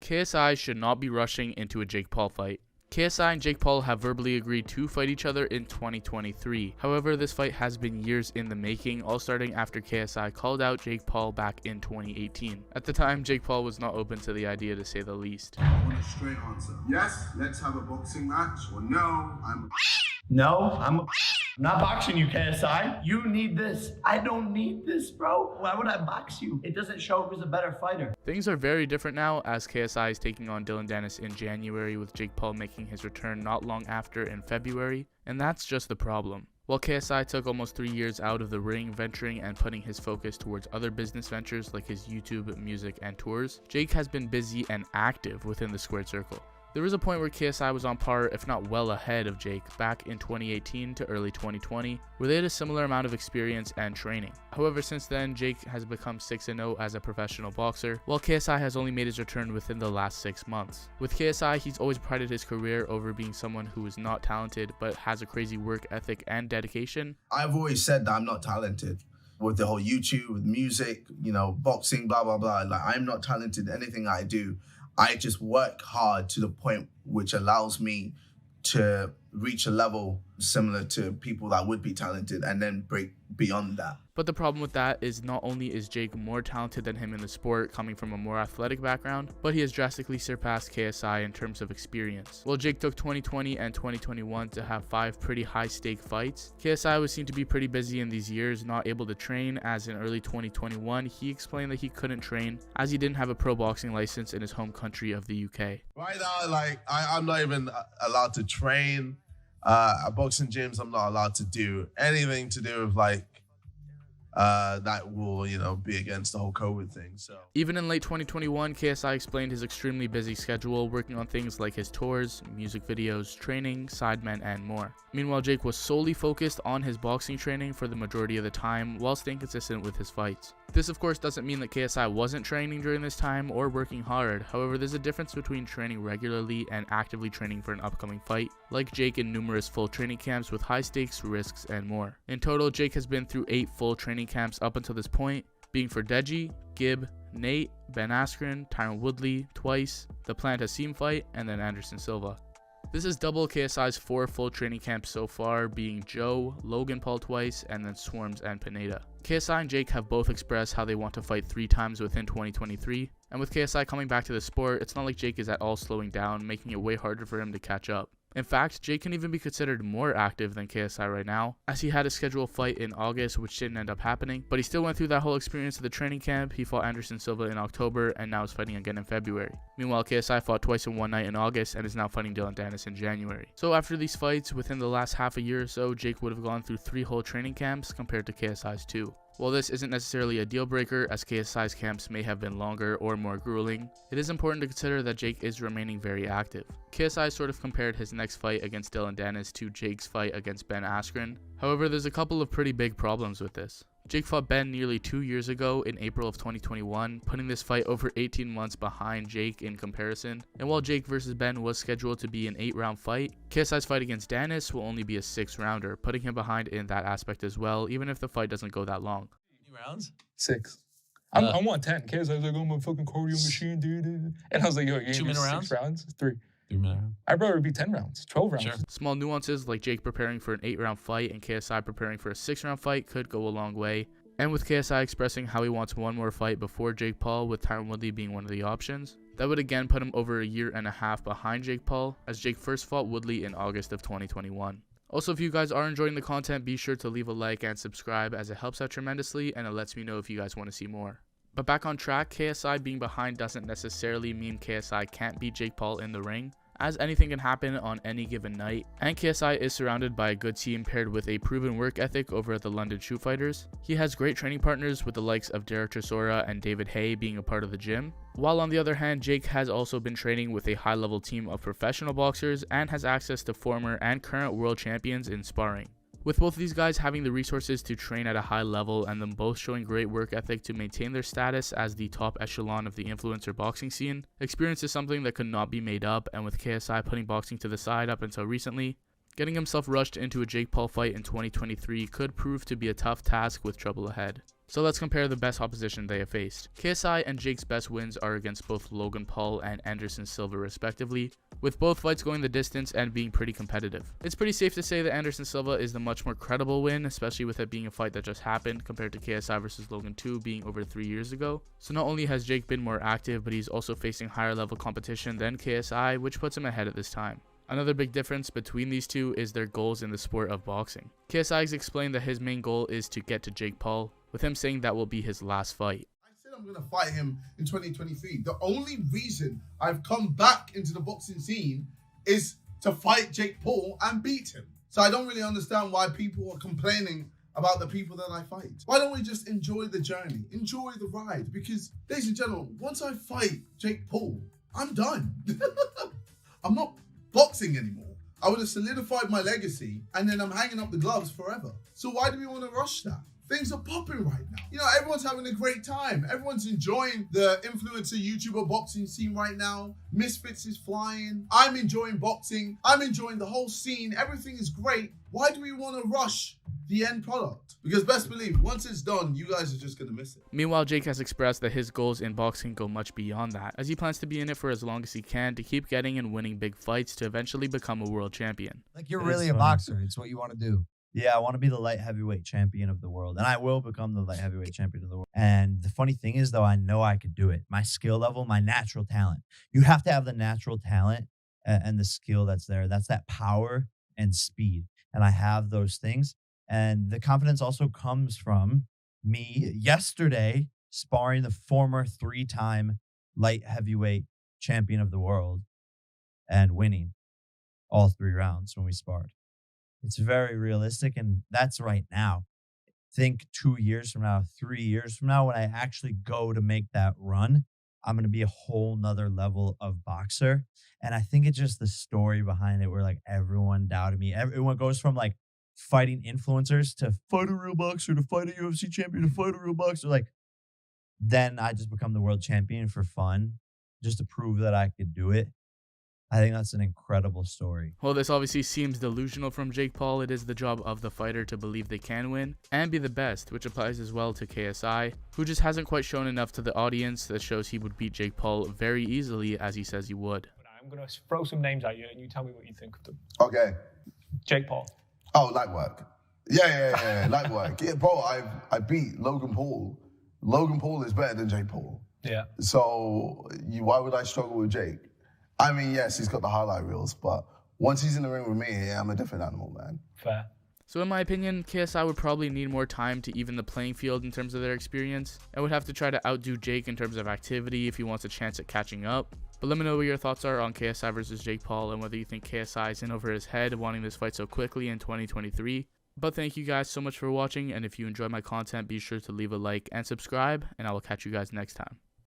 KSI should not be rushing into a Jake Paul fight. KSI and Jake Paul have verbally agreed to fight each other in 2023. However, this fight has been years in the making, all starting after KSI called out Jake Paul back in 2018. At the time, Jake Paul was not open to the idea, to say the least. I want a straight answer. Yes, let's have a boxing match, or no, I'm not boxing you, KSI. You need this. I don't need this, bro. Why would I box you? It doesn't show who's a better fighter. Things are very different now, as KSI is taking on Dillon Danis in January, with Jake Paul making his return not long after in February, and that's just the problem. While KSI took almost 3 years out of the ring, venturing and putting his focus towards other business ventures like his YouTube, music, and tours, Jake has been busy and active within the squared circle. There was a point where KSI was on par, if not well ahead of Jake, back in 2018 to early 2020, where they had a similar amount of experience and training. However, since then, Jake has become 6-0 as a professional boxer, while KSI has only made his return within the last 6 months. With KSI, he's always prided his career over being someone who is not talented, but has a crazy work ethic and dedication. I've always said that I'm not talented. With the whole YouTube, with music, boxing, blah, blah, blah. Like, I'm not talented in anything I do. I just work hard to the point which allows me to reach a level similar to people that would be talented and then break beyond that. But the problem with that is not only is Jake more talented than him in the sport, coming from a more athletic background, but he has drastically surpassed KSI in terms of experience. While Jake took 2020 and 2021 to have 5 pretty high-stake fights, KSI was seen to be pretty busy in these years, not able to train, as in early 2021, he explained that he couldn't train as he didn't have a pro boxing license in his home country of the UK. Right now, I'm not even allowed to train. At boxing gyms, I'm not allowed to do anything to do with that will, be against the whole COVID thing. So even in late 2021, KSI explained his extremely busy schedule, working on things like his tours, music videos, training, sidemen, and more. Meanwhile, Jake was solely focused on his boxing training for the majority of the time, while staying consistent with his fights. This of course doesn't mean that KSI wasn't training during this time or working hard. However, there's a difference between training regularly and actively training for an upcoming fight, like Jake in numerous full training camps with high stakes, risks, and more. In total, Jake has been through 8 full training camps up until this point, being for Deji, Gib, Nate, Ben Askren, Tyron Woodley twice, the Plant Hasim fight, and then Anderson Silva. This is double KSI's 4 full training camps so far, being Joe, Logan Paul twice, and then Swarms and Pineda. KSI and Jake have both expressed how they want to fight 3 times within 2023, and with KSI coming back to the sport, it's not like Jake is at all slowing down, making it way harder for him to catch up. In fact, Jake can even be considered more active than KSI right now, as he had a scheduled fight in August which didn't end up happening, but he still went through that whole experience of the training camp. He fought Anderson Silva in October and now is fighting again in February. Meanwhile, KSI fought twice in one night in August and is now fighting Dillon Danis in January. So after these fights, within the last half a year or so, Jake would have gone through 3 whole training camps compared to KSI's 2. While this isn't necessarily a deal breaker, as KSI's camps may have been longer or more grueling, it is important to consider that Jake is remaining very active. KSI sort of compared his next fight against Dillon Danis to Jake's fight against Ben Askren. However, there's a couple of pretty big problems with this. Jake fought Ben nearly 2 years ago in April of 2021, putting this fight over 18 months behind Jake in comparison. And while Jake versus Ben was scheduled to be an 8-round fight, KSI's fight against Danis will only be a 6-rounder, putting him behind in that aspect as well, even if the fight doesn't go that long. How many rounds? 6. I want 10. KSI was like, oh, I'm a fucking cardio machine, dude. And I was like, yo, you 2-minute rounds? 6 rounds? 3. 3-minute round. I'd rather it be 10 rounds, 12 rounds. Sure. Small nuances like Jake preparing for an 8-round fight and KSI preparing for a 6-round fight could go a long way. And with KSI expressing how he wants one more fight before Jake Paul, with Tyron Woodley being one of the options, that would again put him over a year and a half behind Jake Paul, as Jake first fought Woodley in August of 2021. Also, if you guys are enjoying the content, be sure to leave a like and subscribe, as it helps out tremendously and it lets me know if you guys want to see more. But back on track, KSI being behind doesn't necessarily mean KSI can't beat Jake Paul in the ring, as anything can happen on any given night, and KSI is surrounded by a good team paired with a proven work ethic over at the London Shoot Fighters. He has great training partners with the likes of Derek Chisora and David Hay being a part of the gym, while on the other hand, Jake has also been training with a high-level team of professional boxers and has access to former and current world champions in sparring. With both of these guys having the resources to train at a high level and them both showing great work ethic to maintain their status as the top echelon of the influencer boxing scene, experience is something that could not be made up, and with KSI putting boxing to the side up until recently, getting himself rushed into a Jake Paul fight in 2023 could prove to be a tough task with trouble ahead. So let's compare the best opposition they have faced. KSI and Jake's best wins are against both Logan Paul and Anderson Silva respectively, with both fights going the distance and being pretty competitive. It's pretty safe to say that Anderson Silva is the much more credible win, especially with it being a fight that just happened compared to KSI versus Logan 2 being over 3 years ago. So not only has Jake been more active, but he's also facing higher level competition than KSI, which puts him ahead at this time. Another big difference between these two is their goals in the sport of boxing. KSI has explained that his main goal is to get to Jake Paul, with him saying that will be his last fight. I said I'm going to fight him in 2023. The only reason I've come back into the boxing scene is to fight Jake Paul and beat him. So I don't really understand why people are complaining about the people that I fight. Why don't we just enjoy the journey, enjoy the ride? Because, ladies and gentlemen, once I fight Jake Paul, I'm done. I'm not boxing anymore. I would have solidified my legacy and then I'm hanging up the gloves forever. So why do we want to rush that? Things are popping right now. You know, everyone's having a great time. Everyone's enjoying the influencer YouTuber boxing scene right now. Misfits is flying. I'm enjoying boxing. I'm enjoying the whole scene. Everything is great. Why do we want to rush the end product? Because best believe, once it's done, you guys are just going to miss it. Meanwhile, Jake has expressed that his goals in boxing go much beyond that, as he plans to be in it for as long as he can to keep getting and winning big fights to eventually become a world champion. Like, you're really a boxer. It's what you want to do. Yeah, I want to be the light heavyweight champion of the world. And I will become the light heavyweight champion of the world. And the funny thing is, though, I know I could do it. My skill level, my natural talent. You have to have the natural talent and the skill that's there. That's that power and speed. And I have those things. And the confidence also comes from me yesterday sparring the former 3-time light heavyweight champion of the world and winning all 3 rounds when we sparred. It's very realistic, and that's right now. Think 2 years from now, 3 years from now, when I actually go to make that run, I'm going to be a whole nother level of boxer. And I think it's just the story behind it where like everyone doubted me. Everyone goes from like fighting influencers to fight a real boxer, to fight a UFC champion, to fight a real boxer. Like, then I just become the world champion for fun, just to prove that I could do it. I think that's an incredible story. While this obviously seems delusional from Jake Paul, it is the job of the fighter to believe they can win and be the best, which applies as well to KSI, who just hasn't quite shown enough to the audience that shows he would beat Jake Paul very easily as he says he would. I'm going to throw some names at you and you tell me what you think of them. Okay. Jake Paul. Oh, light work. Yeah, light work. Yeah, bro, I beat Logan Paul. Logan Paul is better than Jake Paul. Yeah. So why would I struggle with Jake? I mean, yes, he's got the highlight reels, but once he's in the ring with me, I'm a different animal, man. Fair. So in my opinion, KSI would probably need more time to even the playing field in terms of their experience, and would have to try to outdo Jake in terms of activity if he wants a chance at catching up. But let me know what your thoughts are on KSI versus Jake Paul and whether you think KSI is in over his head wanting this fight so quickly in 2023. But thank you guys so much for watching, and if you enjoy my content, be sure to leave a like and subscribe, and I will catch you guys next time.